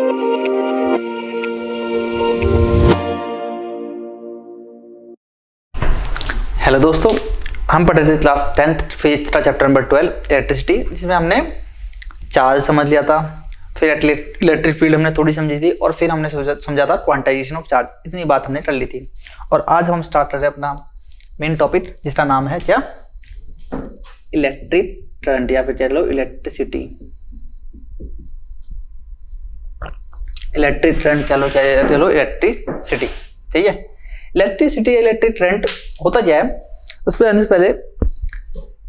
Hello दोस्तों, हम पढ़ रहे थे क्लास 10th फिजिक्स का चैप्टर नंबर 12 इलेक्ट्रिसिटी, जिसमें हमने चार्ज समझ लिया था, फिर इलेक्ट्रिक फील्ड हमने थोड़ी समझी थी और फिर हमने समझा था क्वांटाइजेशन ऑफ चार्ज। इतनी बात हमने कर ली थी और आज हम स्टार्ट कर रहे हैं अपना मेन टॉपिक, जिसका नाम है क्या, इलेक्ट्रिक करंट या फिर चलो इलेक्ट्रिसिटी। इलेक्ट्रिक करंट चलो क्या, चलो इलेक्ट्रिसिटी, ठीक है। इलेक्ट्रिसिटी इलेक्ट्रिक करंट होता क्या है, उस पर आने से पहले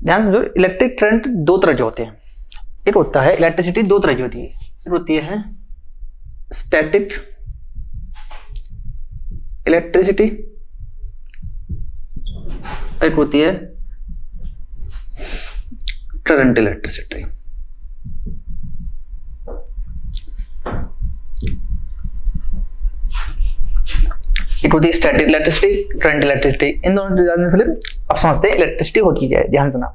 ध्यान समझो। इलेक्ट्रिक करंट दो तरह के होते हैं। एक होता है इलेक्ट्रिसिटी दो तरह की होती है, एक होती है स्टैटिक इलेक्ट्रिसिटी, एक होती है करंट इलेक्ट्रिसिटी। एक होती है स्टैटिक इलेक्ट्रिसिटी, करंट इलेक्ट्रिसिटी। इन दोनों से पहले अब समझते हैं इलेक्ट्रिसिटी होती क्या है। ध्यान से ना,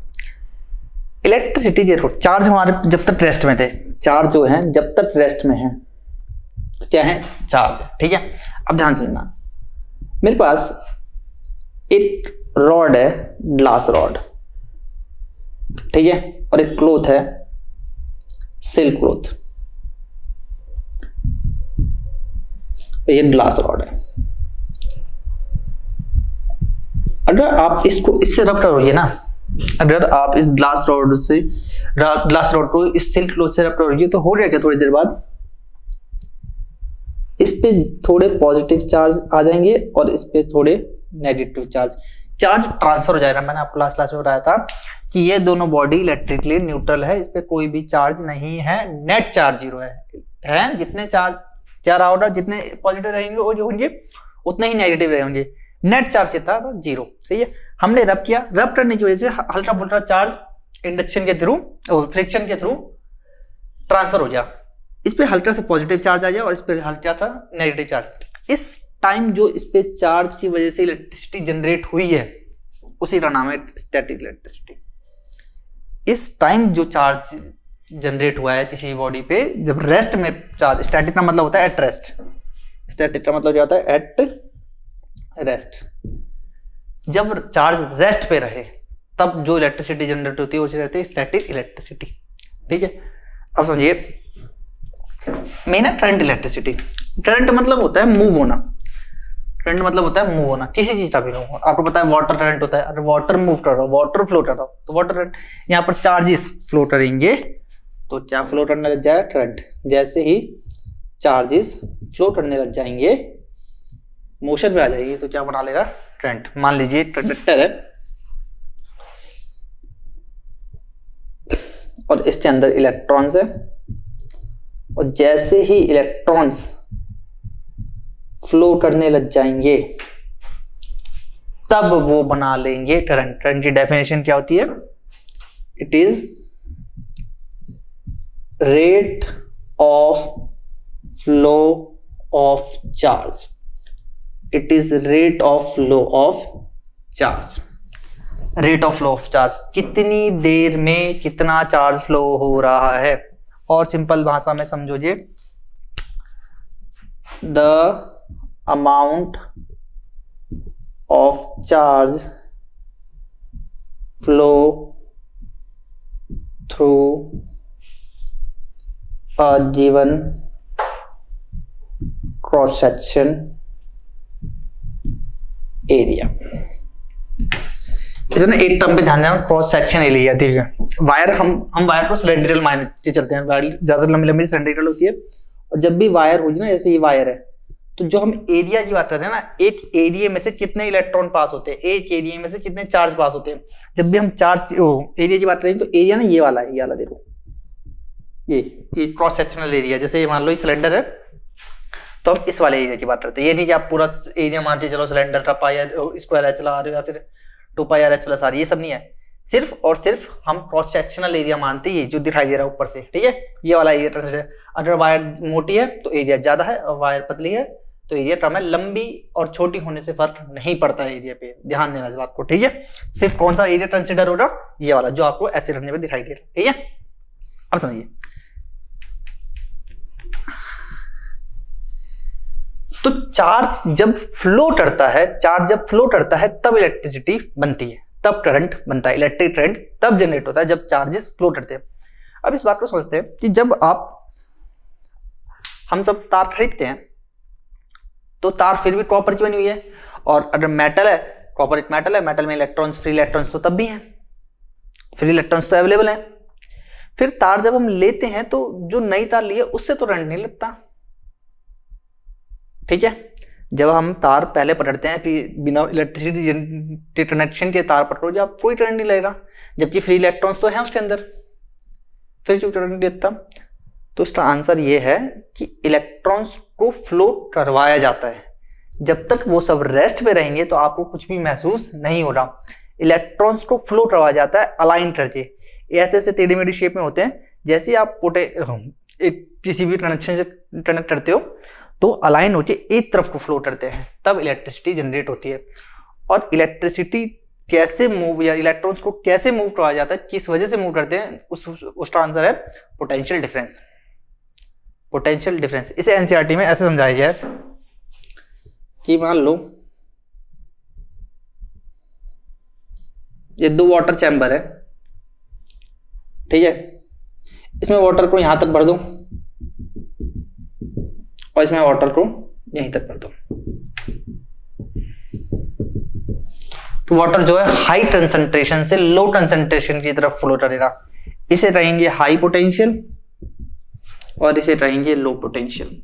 इलेक्ट्रिसिटी देखो, चार्ज हमारे जब तक रेस्ट में थे, चार्ज जो है जब तक रेस्ट में है तो क्या है, चार्ज, ठीक है। अब ध्यान से सुनना, मेरे पास एक रॉड है, ग्लास रॉड, ठीक है, और एक क्लॉथ है, सिल्क क्लॉथ। ये ग्लास रॉड है। अगर आप इसको इससे रब करोगे ना, अगर आप इस ग्लास रॉड को इस सिल्क क्लॉथ से रब करोगे तो हो जाएगा थोड़ी देर बाद इस पे थोड़े पॉजिटिव चार्ज आ जाएंगे और इस पे थोड़े नेगेटिव चार्ज ट्रांसफर हो जाएगा। मैंने आपको लास्ट क्लास में बताया था कि ये दोनों बॉडी इलेक्ट्रिकली न्यूट्रल है, इस पे कोई भी चार्ज नहीं है, नेट चार्ज जीरो है। जितने चार्ज क्या रहा होगा, जितने पॉजिटिव रहेंगे वो जो होंगे उतने ही नेगेटिव रहेंगे। नेट चार्ज कितना था, जीरो, ठीक है। हमने रब किया, रब करने की वजह से हल्का फुल्का चार्ज इंडक्शन के थ्रू, फ्रिक्शन के थ्रू ट्रांसफर हो गया। इस पे हल्का सा पॉजिटिव चार्ज आ गया और इस पे हल्का सा नेगेटिव चार्ज। इस टाइम जो इस पे चार्ज की वजह से इलेक्ट्रिसिटी जनरेट हुई है उसी का नाम है स्टैटिक इलेक्ट्रिसिटी। इस टाइम जो चार्ज जनरेट हुआ है किसी बॉडी पे, जब रेस्ट में चार्ज, स्टैटिक का मतलब होता है एट रेस्ट, स्टैटिक का मतलब क्या होता है, एट रेस्ट। जब चार्ज रेस्ट पे रहे तब जो इलेक्ट्रिसिटी जनरेट होती है वो रहती है स्टैटिक इलेक्ट्रिसिटी, ठीक है। अब समझिए, मेन है करंट इलेक्ट्रिसिटी। करंट मतलब होता है मूव होना, करंट मतलब होता है मूव होना, किसी चीज का भी मूव होना। आपको पता है वाटर करंट होता है, अगर वाटर मूव कर रहा हो, वाटर फ्लो कर रहा हो तो वाटर करंट। यहाँ पर चार्जेस फ्लो करेंगे तो क्या फ्लो करने लग जाएगा, करंट। जैसे ही चार्जेस फ्लो करने लग जाएंगे, मोशन में आ जाएगी तो क्या बना लेगा, करंट। मान लीजिए कंडक्टर है और इसके अंदर इलेक्ट्रॉन्स है, और जैसे ही इलेक्ट्रॉन्स फ्लो करने लग जाएंगे तब वो बना लेंगे करंट। करंट की डेफिनेशन क्या होती है, it is rate of flow of charge. It is rate of flow of charge. Rate of flow of charge, कितनी देर में कितना चार्ज फ्लो हो रहा है। और सिंपल भाषा में समझोगे, the amount of charge flow through a given cross section area. इसमें एक टर्म पे ध्यान देना, क्रॉस सेक्शन एरिया, ठीक है। वायर, हम वायर को सिलेंड्रिकल मान के चलते हैं, वायर ज्यादा लंबी लंबी सिलेंड्रिकल होती है, और जब भी वायर होगी ना, जैसे ये वायर है, तो जो हम एरिया की बात करते हैं ना, एक एरिया में से कितने इलेक्ट्रॉन पास होते हैं, एक एरिया में से कितने चार्ज पास होते हैं। जब भी हम चार्ज एरिया की बात करें तो एरिया ना ये वाला है, ये वाला देखो, ये क्रॉस सेक्शनल एरिया। जैसे मान लो ये सिलेंडर है तो हम इस वाले एरिया की बात करते हैं। ये नहीं कि आप पूरा एरिया मान के चलो सिलेंडर का पाई स्क्वायर एच चला रहे हो या फिर 2 पाई आर एच प्लस आर, ये सब नहीं है। सिर्फ और सिर्फ हम क्रॉस सेक्शनल एरिया मानते हैं, ये जो दिखाई दे रहा है ऊपर से, ठीक है, ये वाला एरिया ट्रांसफर है। अगर वायर मोटी है तो एरिया ज्यादा है, और वायर पतली है तो एरिया कम है। लंबी और छोटी होने से फर्क नहीं पड़ता है एरिया पे, ध्यान देना इस बात को, ठीक है। सिर्फ कौन सा एरिया कंसिडर हो रहा, ये वाला जो आपको ऐसे रखने पे दिखाई दे रहा है, ठीक है। अब समझिए, तो चार्ज जब फ्लो करता है तब इलेक्ट्रिसिटी बनती है, तब करंट बनता है, इलेक्ट्रिक करंट तब जनरेट होता है जब चार्जेस फ्लो करते हैं। अब इस बात को समझते हैं कि जब हम सब तार खरीदते हैं तो तार फिर भी कॉपर की बनी हुई है, और अगर मेटल है, कॉपर एक मेटल है, मेटल में इलेक्ट्रॉन्स, फ्री इलेक्ट्रॉन्स तो तब भी हैं, फ्री इलेक्ट्रॉन्स तो अवेलेबल हैं। फिर तार जब हम लेते हैं तो जो नई तार ली है उससे तो करंट नहीं लगता, ठीक है। जब हम तार पहले पकड़ते हैं बिना इलेक्ट्रिसिटी कनेक्शन के तार पकड़ो, जब कोई करंट नहीं लगेगा, जबकि फ्री इलेक्ट्रॉन्स तो हैं उसके अंदर, फिर क्यों करंट नहीं लगता? तो इसका आंसर ये है कि इलेक्ट्रॉन्स को फ्लो करवाया जाता है। जब तक वो सब रेस्ट पे रहेंगे तो आपको कुछ भी महसूस नहीं हो रहा। इलेक्ट्रॉन्स को फ्लो करवाया जाता है अलाइन करके, ऐसे ऐसे टेढ़ी मेढ़ी शेप में होते हैं। जैसे ही आप किसी भी कनेक्शन से कनेक्ट करते हो तो अलाइन होके एक तरफ को फ्लो करते हैं, तब इलेक्ट्रिसिटी जनरेट होती है। और इलेक्ट्रिसिटी कैसे मूव या इलेक्ट्रॉन्स को कैसे मूव करवाया जाता है, किस वजह से मूव करते हैं, उसका आंसर है पोटेंशियल डिफरेंस। पोटेंशियल डिफरेंस इसे एनसीईआरटी में ऐसे समझाया गया है कि मान लो ये 2 वाटर चैम्बर है, ठीक है। इसमें वाटर को यहां तक भर दो और इसमें वाटर को यहीं तक भर दो, तो वाटर जो है हाई कंसंट्रेशन से लो कंसंट्रेशन की तरफ फ्लो करेगा। इसे रहेंगे हाई पोटेंशियल और इसे रहेंगे लो पोटेंशियल।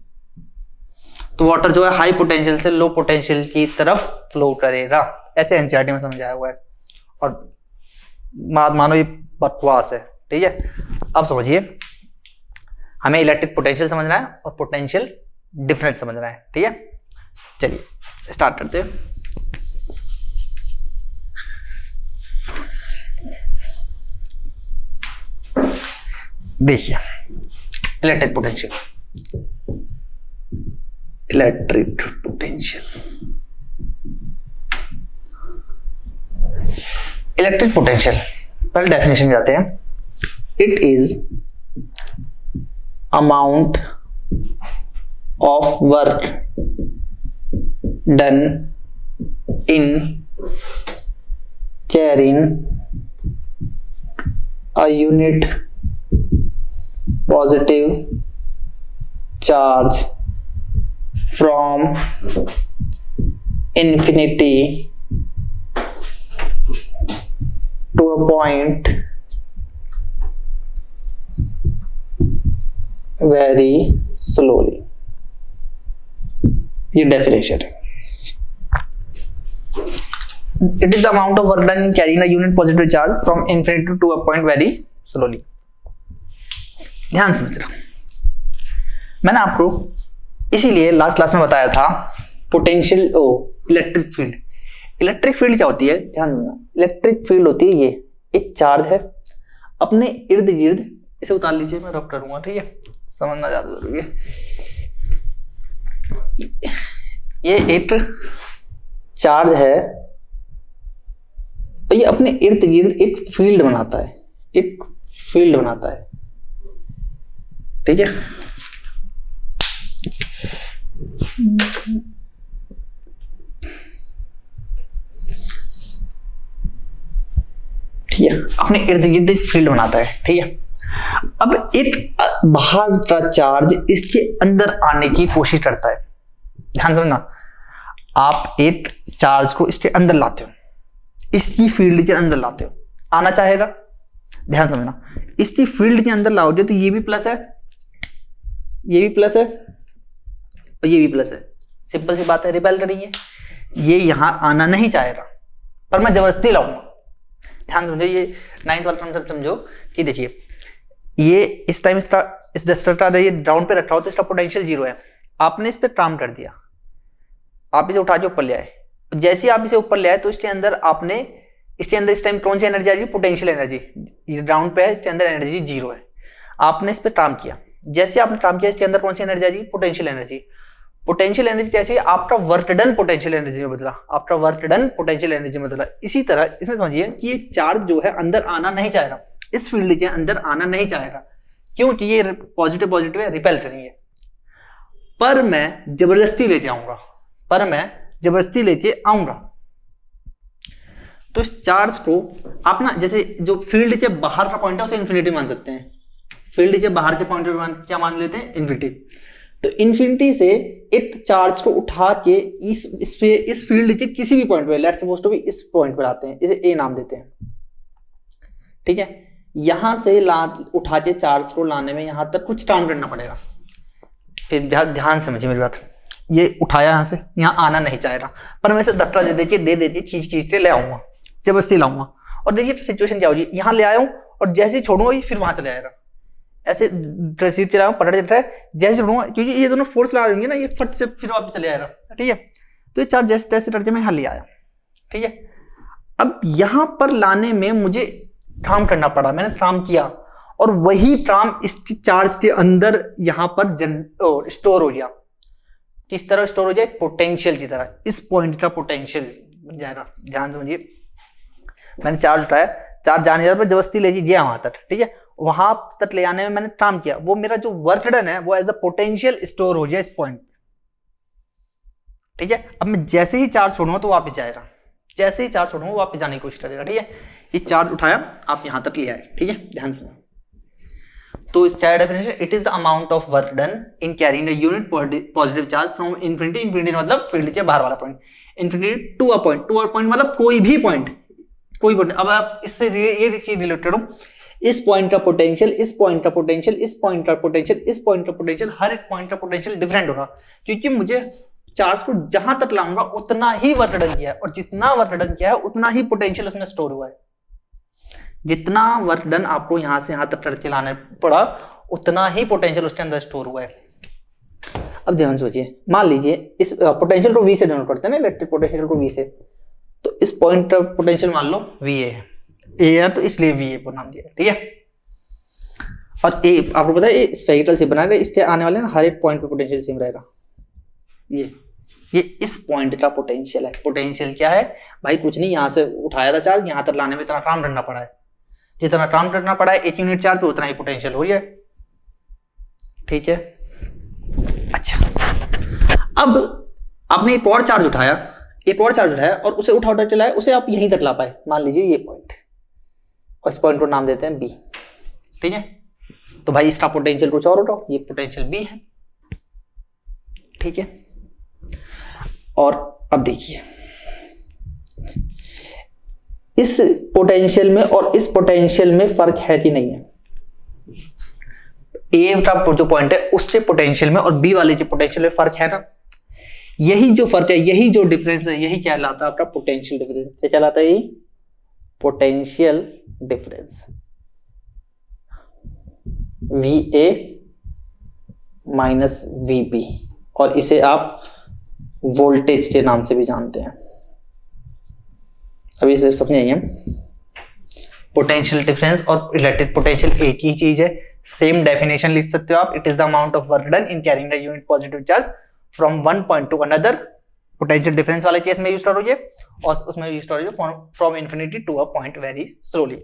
तो वाटर जो है हाई पोटेंशियल से लो पोटेंशियल की तरफ फ्लो करेगा, ऐसे एनसीईआरटी में समझाया हुआ है। और मानो ये बकवास है, ठीक है। अब समझिए, हमें इलेक्ट्रिक पोटेंशियल समझना है और पोटेंशियल डिफरेंस समझना है, ठीक है। चलिए स्टार्ट करते हैं। देखिए electric potential, electric potential, electric potential पहले डेफिनेशन जाते हैं। It is amount of work done in carrying a unit positive charge from infinity to a point very slowly। ये डेफिनेशन है। It is the amount of work done in carrying a unit positive charge from infinity to a point very slowly। ध्यान से समझना, मैंने आपको इसीलिए last class में बताया था potential electric field. Electric field क्या होती है, ध्यान देना। इलेक्ट्रिक फील्ड होती है ये एक चार्ज है, अपने इर्द गिर्द, इसे उतार लीजिए, मैं रब करूंगा, ठीक है, समझना ज्यादा जरूरी है। ये एक चार्ज है, ये अपने इर्द गिर्द एक फील्ड बनाता है, एक फील्ड बनाता है, ठीक है। ठीक है, अपने इर्द गिर्द एक फील्ड बनाता है, ठीक है। अब एक बाहर का चार्ज इसके अंदर आने की कोशिश करता है। ध्यान समझना, आप एक चार्ज को इसके अंदर लाते हो, इसकी फील्ड के अंदर लाते हो, आना चाहेगा। ध्यान समझना, इसकी फील्ड के अंदर लाओगे तो ये भी प्लस है, ये भी प्लस है और ये भी प्लस है। सिंपल सी बात है, रिपेल करेंगे, ये यहां आना नहीं चाहेगा पर मैं जबरदस्ती लाऊंगा। ध्यान समझो, ये 9th वाला कॉन्सेप्ट समझो कि देखिए, ये इस टाइम इस रजिस्टर का ये डाउन पे रखा हो तो इसका पोटेंशियल 0 है। आपने इस पे काम कर दिया, आप इसे उठा के ऊपर ले आए। जैसे ही आप इसे ऊपर ले आए तो इसके अंदर आपने, इसके अंदर इस टाइम कौन सी एनर्जी आ रही है, पोटेंशियल एनर्जी। ये ग्राउंड पे है, इसके अंदर एनर्जी 0 है। आपने इस पे काम किया, जैसे आपने काम किया इसके अंदर कौन सी एनर्जी आ रही है, पोटेंशियल एनर्जी। पोटेंशियल एनर्जी जैसे आपका वर्क डन पोटेंशियल एनर्जी में बदला, आपका वर्क डन पोटेंशियल एनर्जी में बदला। इसी तरह इसमें समझिए कि ये चार्ज जो है अंदर आना नहीं चाह रहा, इस फील्ड के अंदर आना नहीं चाहेगा, क्योंकि ये पॉजिटिव पॉजिटिव है, रिपेल करेंगे। पर मैं जबरदस्ती लेके आऊंगा, तो इस चार्ज को आप ना, जैसे जो फील्ड के बाहर का पॉइंट है उसे इन्फिनिटी मान सकते हैं, फील्ड के बाहर के पॉइंट पे क्या मान लेते हैं, इन्फिनिटी। तो इन्फिनिटी से एक चार्ज को उठा के इस फील्ड के किसी भी पॉइंट पे, लेट्स सपोज टू बी इस पॉइंट पे लाते हैं, इसे ए नाम देते हैं, ठीक है। यहां से उठा के चार्ज को लाने में यहां तक कुछ काम करना पड़ेगा। फिर ध्यान समझिए मेरी बात, ये उठाया यहां से, यहां आना नहीं चाह रहा, पर मैं इसे धक्का दे देके खींच के ले आऊंगा, जबरदस्ती लाऊंगा। और देखिए सिचुएशन क्या होगी, यहां ले आया हूं और जैसे ही छोड़ूंगा ये फिर वहां चले जाएगा, ऐसे सीट चला पकड़ चल रहा है, जैसे छोड़ूंगा क्योंकि ये दोनों फोर्स लगा देंगे ना, ये फट से फिर वापस चले जाएगा, ठीक है। तो ये चार्ज जैसे तैसे करके मैं यहां ले आया, ठीक है। अब यहां पर लाने में मुझे काम करना पड़ा, मैंने काम किया और वही काम इस चार्ज के अंदर यहां पर स्टोर हो गया। किस तरह स्टोर हो जाए, पोटेंशियल की तरह, इस पॉइंट का पोटेंशियल बन जाएगा। ध्यान समझिए, मैंने चार्ज उठाया, चार्ज जाने पर जबरदस्ती ले गया वहां तक, ठीक है, वहां तक ले आने में मैंने काम किया, वो मेरा जो वर्क डन है वो एज अ पोटेंशियल स्टोर हो गया इस पॉइंट, ठीक है। अब मैं जैसे ही चार्ज छोड़ूंगा तो वापस जाएगा, जैसे ही चार्ज छोड़ूंगा वापस जाने की कोशिश करेगा, ठीक है। ये चार्ज उठाया, आप यहां तक ले आए, ठीक है, ध्यान सुनो। तो क्या definition, it is the amount of work done in carrying the unit positive charge from infinity, infinity मतलब फील्ड के बाहर वाला point, infinity to a point, मतलब कोई भी पॉइंट, कोई पॉइंट। अब आप इससे ये चीज रिलेटेड हो, इस पॉइंट का पोटेंशियल, इस पॉइंट का पोटेंशियल, इस पॉइंट का पोटेंशियल, इस पॉइंट का पोटेंशियल, हर एक पॉइंट का पोटेंशियल डिफरेंट होगा, क्योंकि मुझे चार्ज को जहां तक लाऊंगा उतना ही वर्क डन किया है, और जितना वर्क डन किया है उतना ही पोटेंशियल उसमें स्टोर हुआ है। जितना वर्क डन आपको यहां से यहां तक करके लाना पड़ा उतना ही पोटेंशियल उसके अंदर स्टोर हुआ है। अब ध्यान सोचिए, मान लीजिए इस पोटेंशियल को V से डिनोट करते हैं ना, इलेक्ट्रिक पोटेंशियल को V से, तो इस पॉइंट का पोटेंशियल मान लो VA है, ए है तो इसलिए VA को नाम दिया, ठीक है। और ए आपको पता है ये स्फेरिकल से बना है, इसके आने वाले ना हर एक पॉइंट पे पोटेंशियल सेम रहेगा। ये इस पॉइंट का पोटेंशियल है। पोटेंशियल क्या है भाई, कुछ नहीं, यहां से उठाया था चार्ज, यहां तक लाने में इतना काम करना पड़ा है, जितना काम करना पड़ा है एक यूनिट चार्ज पे उतना ही पोटेंशियल हो गया, ठीक है। अच्छा, अब आपने एक और चार्ज उठाया, और उसे उठा के लाए, उसे आप यहीं तक ला पाए, मान लीजिए ये पॉइंट, और इस पॉइंट को नाम देते हैं B, ठीक है। तो भाई इसका पोटेंशियल कुछ और उठाओ, ये पोटेंशियल B है, ठीक है। और अब देखिए इस पोटेंशियल में और इस पोटेंशियल में फर्क है कि नहीं है। ए का जो पॉइंट है उसके पोटेंशियल में और बी वाले के पोटेंशियल में फर्क है ना, यही जो फर्क है, यही जो डिफरेंस है, यही क्या कहलाता है आपका पोटेंशियल डिफरेंस। क्या कहलाता है ये, potential difference. VA minus VB, और इसे आप वोल्टेज के नाम से भी जानते हैं। अभी इसे समझ आइए, पोटेंशियल डिफरेंस और इलेक्ट्रिक पोटेंशियल एक ही चीज है, सेम डेफिनेशन लिख सकते हो आप। It is the amount of work done in carrying the unit positive charge from one point to another. Potential difference वाले केस में यूज करोगे और उसमें यूज करोगे from infinity to a point very slowly.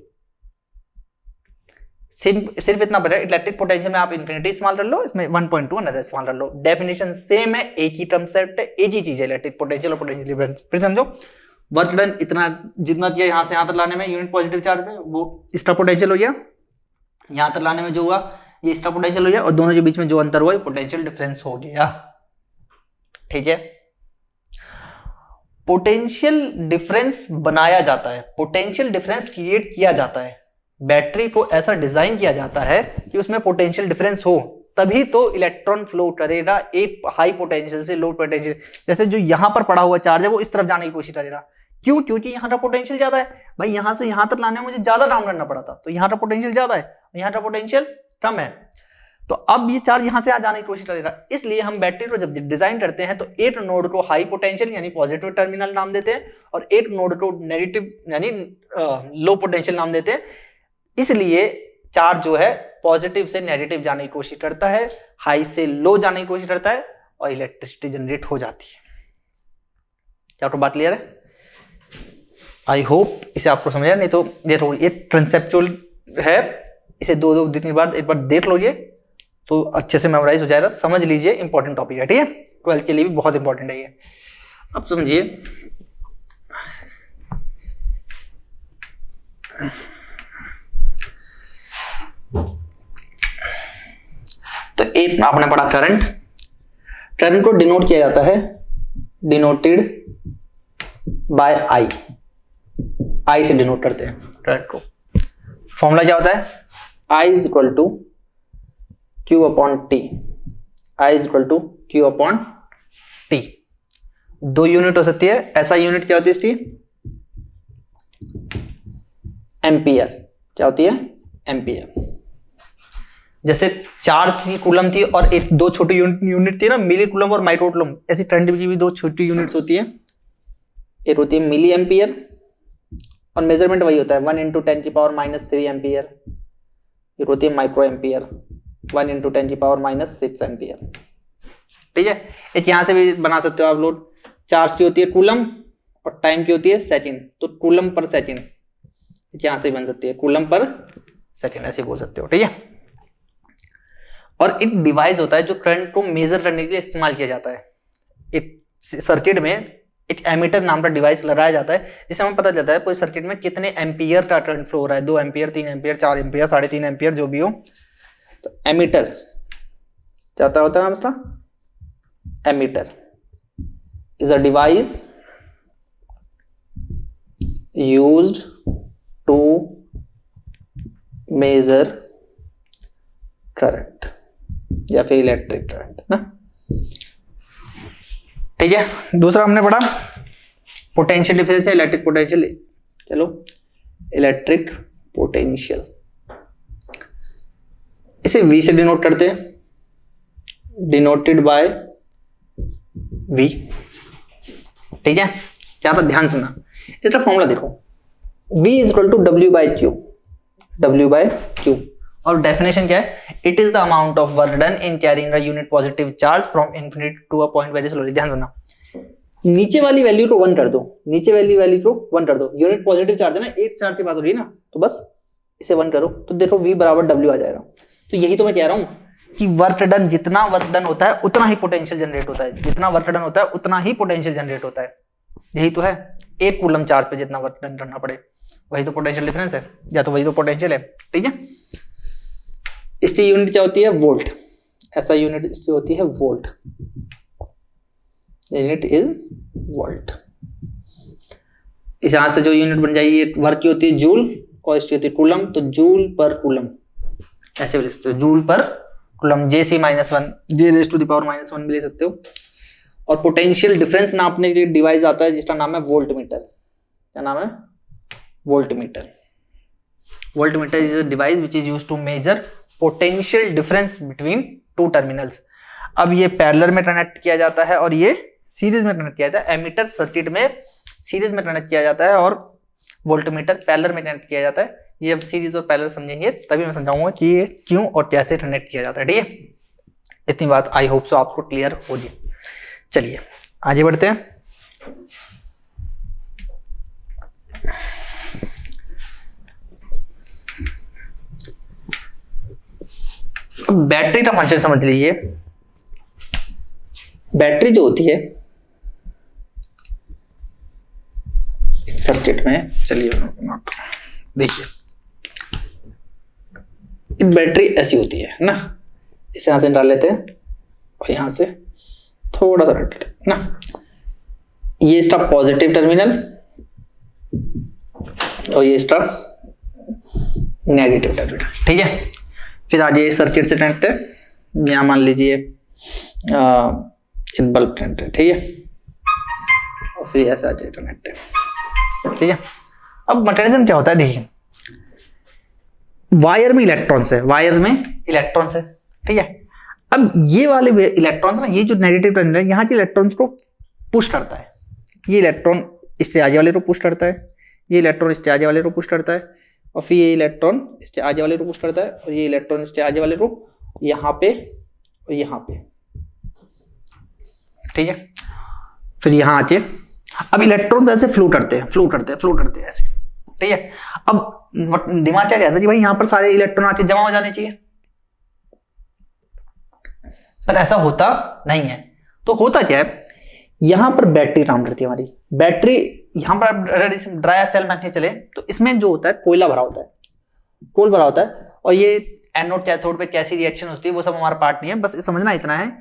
सिर्फ इतना पता है, इलेक्ट्रिक पोटेंशियल में आप इन्फिनिटी इस्तेमाल कर लो, इसमें वन पॉइंट टू अनदर इस्तेमाल कर लो, डेफिनेशन सेम है, एक ही टर्म सेट है, एक ही चीज है इलेक्ट्रिक पोटेंशियल और पोटेंशियल डिफरेंस। फिर समझो, वर्क डन इतना जितना किया यहां से यहां तक लाने में यूनिट पॉजिटिव चार्ज में, वो इसका पोटेंशियल हो गया, यहां तक लाने में जो हुआ ये इसका पोटेंशियल हो गया, और दोनों के बीच में जो अंतर हुआ ये पोटेंशियल डिफरेंस हो गया, ठीक है। पोटेंशियल डिफरेंस बनाया जाता है, पोटेंशियल डिफरेंस क्रिएट किया जाता है, बैटरी को ऐसा डिजाइन किया जाता है कि उसमें पोटेंशियल डिफरेंस हो, तभी तो इलेक्ट्रॉन फ्लो करेगा एक हाई पोटेंशियल से लो पोटेंशियल। जैसे जो यहां पर पड़ा हुआ चार्ज है वो इस तरफ जाने की कोशिश करेगा, क्यों, क्योंकि यहाँ का पोटेंशियल ज्यादा है। भाई यहां से यहां तक लाने में मुझे ज्यादा काम करना पड़ा था, तो यहाँ का पोटेंशियल ज्यादा है, यहाँ का पोटेंशियल कम है, तो अब ये चार्ज यहां से आ जाने की कोशिश करेगा। इसलिए हम बैटरी को जब डिजाइन करते हैं तो एक नोड को हाई पोटेंशियल यानी पॉजिटिव टर्मिनल नाम देते हैं, और एक नोड को नेगेटिव यानी लो पोटेंशियल नाम देते हैं। इसलिए चार्ज जो है पॉजिटिव से नेगेटिव जाने की कोशिश करता है, हाई से लो जाने की कोशिश करता है, और इलेक्ट्रिसिटी जनरेट हो जाती है। क्या आपको बात क्लियर है? आई होप इसे आपको समझ आया, नहीं तो ये कंसेप्चुअल है, इसे दो तीन बार एक बार देख लो, तो अच्छे से मेमोराइज हो जाएगा, समझ लीजिए, इंपॉर्टेंट टॉपिक है, ठीक है, 12th के लिए भी बहुत इंपॉर्टेंट है ये। अब समझिए, तो एक आपने पढ़ा करंट, करंट को डिनोट किया जाता है, डिनोटेड बाय आई, आई से डिनोट करते हैं करंट को। फॉर्मूला क्या होता है, I is equal to q upon t, I is equal to q upon t. 2 unit हो सकती है, ऐसा यूनिट क्या होती है इसकी, एम्पियर, क्या होती है, एम्पियर। जैसे चार्ज की कूलम थी और एक 2 छोटी यूनिट थी ना, मिली कूलम और माइक्रो कूलम, ऐसी करंट की भी 2 छोटी यूनिट्स होती है, एक होती है मिली एम्पियर और मेजरमेंट वही होता है 1 × 10⁻³ एम्पियर, एक होती है माइक्रो एम्पियर 1 × 10⁻⁶ एम्पियर, ठीक है। एक यहां से भी बना सकते हो आप लोग, चार्ज की होती है कूलम और टाइम की होती है सेकंड, तो कूलम पर सेकंड, यहां से बन सकती है कूलम पर सेकंड, ऐसे बोल सकते हो, ठीक है। और एक डिवाइस होता है जो करंट को मेजर करने के लिए इस्तेमाल किया जाता है, एक सर्किट में एक एमीटर नाम का डिवाइस लगाया जाता है, जिससे हमें पता चलता है कोई सर्किट में कितने एम्पियर का करंट फ्लो हो रहा है, 2 एम्पियर, 3 एम्पियर, 4 एम्पियर, 3.5 एम्पियर, जो भी हो। तो एमीटर क्या होता है उसका, ammeter is a device used to measure current या फिर इलेक्ट्रिक करंट ना, ठीक है। दूसरा हमने पढ़ा पोटेंशियल डिफरेंस है, इलेक्ट्रिक पोटेंशियल, चलो इलेक्ट्रिक पोटेंशियल, इसे V से डिनोट करते हैं, डिनोटेड बाय V, ठीक है। क्या था, ध्यान सुनना, इसका फॉर्मूला देखो, V is equal to W by Q, W by Q, और डेफिनेशन क्या है, it is the amount of work done in carrying a unit positive charge from infinity to a point very slowly. ध्यान सुनना, नीचे वाली value को 1 कर दो, नीचे वाली वैल्यू को 1 कर दो, यूनिट पॉजिटिव चार्ज है ना, एक चार्ज की बात हो रही है ना, तो बस इसे 1 करो, तो देखो V बराबर W आ जाएगा। तो यही तो मैं कह रहा हूं कि वर्क डन, जितना वर्क डन होता है उतना ही पोटेंशियल जनरेट होता है, जितना वर्क डन होता है उतना ही पोटेंशियल जनरेट होता है, यही तो है। एक कूलम चार्ज पे जितना वर्क डन करना पड़े, वही तो पोटेंशियल डिफरेंस है, या तो वही तो पोटेंशियल है, ठीक है। इसकी यूनिट क्या होती है, वोल्ट, ऐसा यूनिट इसकी होती है वोल्ट, यूनिट इज वोल्ट। इस यहां से जो यूनिट बन जाएगी, वर्क की होती है जूल और इसकी होती है कूलम, तो जूल पर कूलम, ऐसे भी लिख सकते हो, जूल पर कूलम, J⁻⁻⁻, J⁻⁻⁻⁻ भी ले सकते हो। और पोटेंशियल डिफरेंस नापने के लिए डिवाइस आता है जिसका नाम है वोल्टमीटर, क्या नाम है, voltmeter. Voltmeter is a device which is used to measure potential difference between 2 terminals. अब ये पैरेलल में कनेक्ट किया जाता है और ये सीरीज में कनेक्ट किया जाता है, एमीटर सर्किट में सीरीज में कनेक्ट किया जाता है और वोल्टमीटर पैरेलल में कनेक्ट किया जाता है। ये अब सीरीज और पैरेलल समझेंगे तभी मैं समझाऊंगा कि ये क्यों और कैसे कनेक्ट किया जाता है, ठीक है। इतनी बात आई होप सो आपको क्लियर होगी। चलिए आगे बढ़ते हैं। अब बैटरी का फंक्शन समझ लीजिए। बैटरी जो होती है सर्किट में, चलिए देखिए, बैटरी ऐसी होती है ना, इसे यहां से डाल लेते हैं और यहां से थोड़ा सा रख लेते हैं ना, ये इसका पॉजिटिव टर्मिनल और ये इसका नेगेटिव टर्मिनल, ठीक है। फिर आगे सर्किट से कनेक्ट है, यहां मान लीजिए एक बल्ब कनेक्ट है, ठीक है, और फिर ऐसा आगे कनेक्ट है, ठीक है। अब मैकेनिज्म क्या होता है, देखिए वायर में इलेक्ट्रॉन्स है, वायर में इलेक्ट्रॉन्स है, ठीक है। अब ये वाले इलेक्ट्रॉन्स ना, ये जो नेगेटिव टर्मिनल है, यहाँ के इलेक्ट्रॉन्स को पुश करता है, ये इलेक्ट्रॉन इसके आगे वाले को पुश करता है, ये इलेक्ट्रॉन इसके आगे वाले को पुश करता है, और फिर ये इलेक्ट्रॉन इसके आगे वाले को पुश करता है, और ये इलेक्ट्रॉन इसके आगे वाले को यहाँ पे और यहाँ पे, ठीक है। फिर यहाँ आके अब इलेक्ट्रॉन्स ऐसे फ्लो करते हैं ऐसे, ठीक है। अब दिमाग क्या कहता है कि भाई यहाँ पर सारे इलेक्ट्रॉन आके जमा हो जाने चाहिए, पर ऐसा होता नहीं है। तो होता क्या है, यहां पर बैटरी काम करती है हमारी। बैटरी यहां पर अगर ड्राई सेल मानने चले तो इसमें जो होता है कोयला भरा होता है, कोल भरा होता है, और ये एनोड कैथोड पे कैसी रिएक्शन होती है वो सब हमारा पार्ट नहीं है, बस समझना इतना है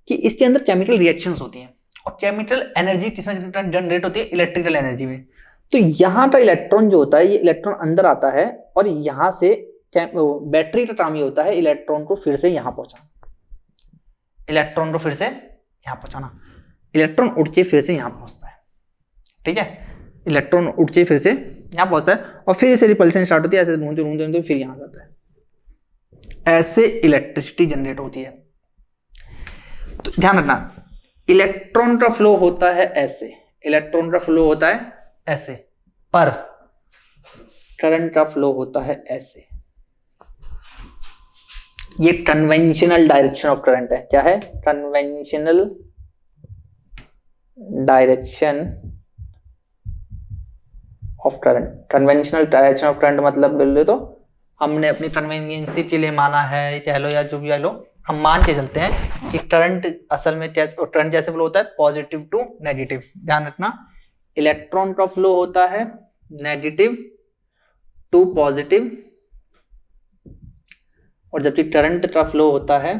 कि इसके अंदर केमिकल रिएक्शंस होती हैं और केमिकल एनर्जी किसमें जनरेट होती है, इलेक्ट्रिकल एनर्जी में। तो यहाँ का इलेक्ट्रॉन जो होता है ये इलेक्ट्रॉन अंदर आता है और यहाँ से बैटरी का काम ये होता है इलेक्ट्रॉन को फिर से यहाँ पहुंचाना, इलेक्ट्रॉन को फिर से यहाँ पहुंचाना। इलेक्ट्रॉन उठ के फिर से यहाँ पहुंचता है, ठीक है, इलेक्ट्रॉन उठ के फिर से यहाँ पहुंचता है और फिर इसे रिपल्सन स्टार्ट होती है, ऐसे घूमते घूमते घूमते फिर यहाँ जाता है, ऐसे इलेक्ट्रिसिटी जनरेट होती है। तो ध्यान रखना, इलेक्ट्रॉन का फ्लो होता है ऐसे, इलेक्ट्रॉन का फ्लो होता है ऐसे, पर करंट का फ्लो होता है ऐसे। ये कन्वेंशनल डायरेक्शन ऑफ करंट है। क्या है? Conventional direction of current. Conventional direction of current मतलब बोले तो हमने अपनी कन्वीनियंसी के लिए माना है, कह लो या जो भी कह लो, हम मान के चलते हैं कि करंट असल में करंट जैसे फ्लो होता है पॉजिटिव टू नेगेटिव। ध्यान रखना, इलेक्ट्रॉन का फ्लो होता है नेगेटिव टू पॉजिटिव और जबकि करंट का फ्लो होता है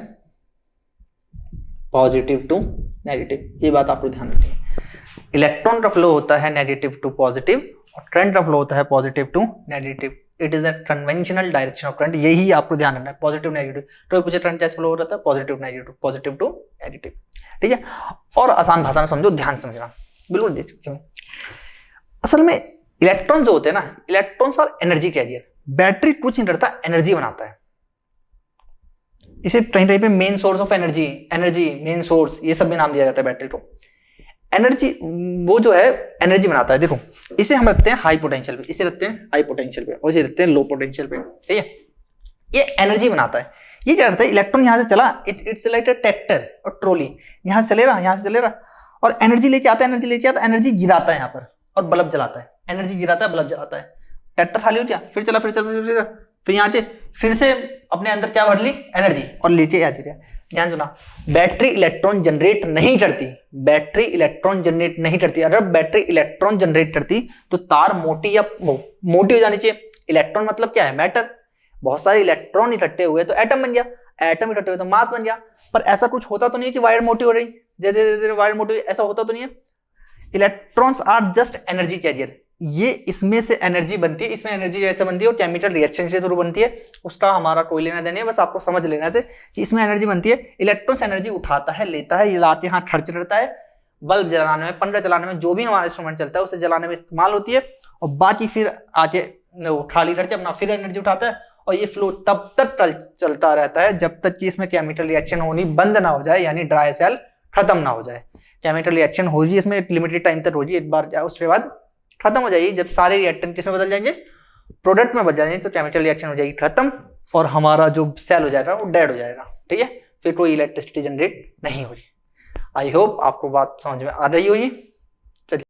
पॉजिटिव टू नेगेटिव। ये बात आपको ध्यान रखनी है। इलेक्ट्रॉन का फ्लो होता है नेगेटिव टू पॉजिटिव और करंट का फ्लो होता है positive to negative. It is a conventional direction of current. यही आपको ध्यान रखना है, पॉजिटिव नेगेटिव। तो पूछे करंट कैसे फ्लो हो रहा था, positive negative, positive to negative, ठीक है। और आसान भाषा में समझो, ध्यान समझना, बिल्कुल देख। असल में इलेक्ट्रॉन जो होते हैं ना, इलेक्ट्रॉन्स और एनर्जी कैरियर। बैटरी कुछ नहीं करता, एनर्जी बनाता है। इसे कहीं कहीं पे main source of energy, energy main source, ये सब भी नाम दिया जाता है बैटरी को। एनर्जी वो जो है एनर्जी बनाता है। देखो इसे हम रखते हैं हाई पोटेंशियल पे, इसे रखते हैं हाई पोटेंशियल पे और इसे रखते हैं लो पोटेंशियल पे, ठीक है। ये एनर्जी बनाता है। ये क्या करता है, इलेक्ट्रॉन यहां से चला, इट्स लाइक अ ट्रैक्टर और ट्रॉली, यहां से चले रहा, यहां से चले रहा और एनर्जी लेके आता है, एनर्जी लेके आता है, एनर्जी गिराता है यहाँ पर और बल्ब जलाता है। एनर्जी गिराता है, बल्ब जलाता है। ट्रैक्टर खाली हो गया, फिर चला, फिर चला, फिर यहाँ से फिर से अपने अंदर क्या भर ली, एनर्जी, और लीजिए आती है। ध्यान सुना, बैटरी इलेक्ट्रॉन जनरेट नहीं करती, बैटरी इलेक्ट्रॉन जनरेट नहीं करती। अगर बैटरी इलेक्ट्रॉन जनरेट करती तो तार मोटी या मोटी हो जानी चाहिए। इलेक्ट्रॉन मतलब क्या है, मैटर। बहुत सारे इलेक्ट्रॉन इकट्ठे हुए तो एटम बन गया, एटम इकट्ठे हुए तो मास बन गया। पर ऐसा कुछ होता तो नहीं है कि वायर मोटी हो रही, जैसे वायर मोटी, ऐसा होता तो नहीं है। Electrons are just energy carrier. ये इसमें से एनर्जी बनती है, इसमें एनर्जी जैसे बनती है और केमिकल रिएक्शन से थ्रू बनती है, उसका हमारा कोई लेना देना है। बस आपको समझ लेना से कि इसमें एनर्जी बनती है। इलेक्ट्रॉन्स एनर्जी उठाता है, लेता है, ये लाते यहाँ खर्च करता है, बल्ब जलाने में, पंखा चलाने में, जो भी हमारा इंस्ट्रूमेंट चलता है उसे जलाने में इस्तेमाल होती है और बाकी फिर आके खाली करके अपना फिर एनर्जी उठाता है और ये फ्लो तब तक चलता रहता है जब तक कि इसमें केमिकल रिएक्शन होनी बंद ना हो जाए, यानी ड्राई सेल खत्म ना हो जाए। केमिकल रिएक्शन होगी इसमें एक लिमिटेड टाइम तक होगी, एक बार उसके बाद खत्म हो जाएगी। जब सारे रिएक्टेंट किसमें बदल जाएंगे, प्रोडक्ट में बदल जाएंगे, तो केमिकल रिएक्शन हो जाएगी खत्म और हमारा जो सेल हो जाएगा वो डेड हो जाएगा, ठीक है। फिर कोई इलेक्ट्रिसिटी जनरेट नहीं होगी। आई होप आपको बात समझ में आ रही होगी।